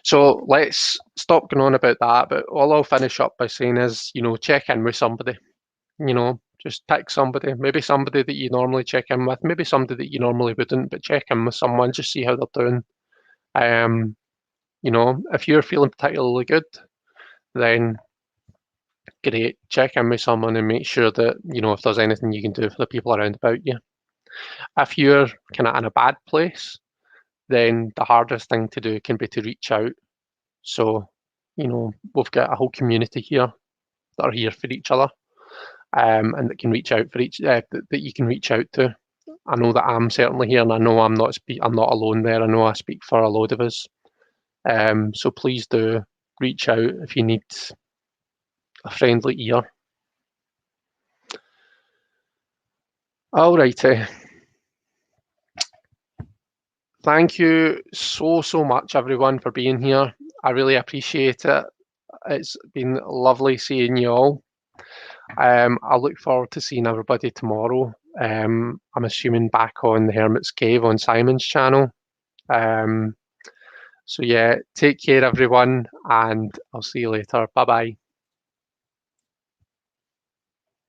So let's stop going on about that. But all I'll finish up by saying is, check in with somebody. Just pick somebody, maybe somebody that you normally check in with, maybe somebody that you normally wouldn't, but check in with someone, just see how they're doing. If you're feeling particularly good, then great, check in with someone and make sure that, if there's anything you can do for the people around about you. If you're kind of in a bad place, then the hardest thing to do can be to reach out. So, we've got a whole community here that are here for each other. And that can reach out for that you can reach out to. I know that I'm certainly here, and I know I'm not alone there. I know I speak for a load of us. So please do reach out if you need a friendly ear. All righty. Thank you so much, everyone, for being here. I really appreciate it. It's been lovely seeing you all. I look forward to seeing everybody tomorrow. I'm assuming back on the Hermit's Cave on Simon's channel. So yeah, take care everyone, and I'll see you later. Bye bye.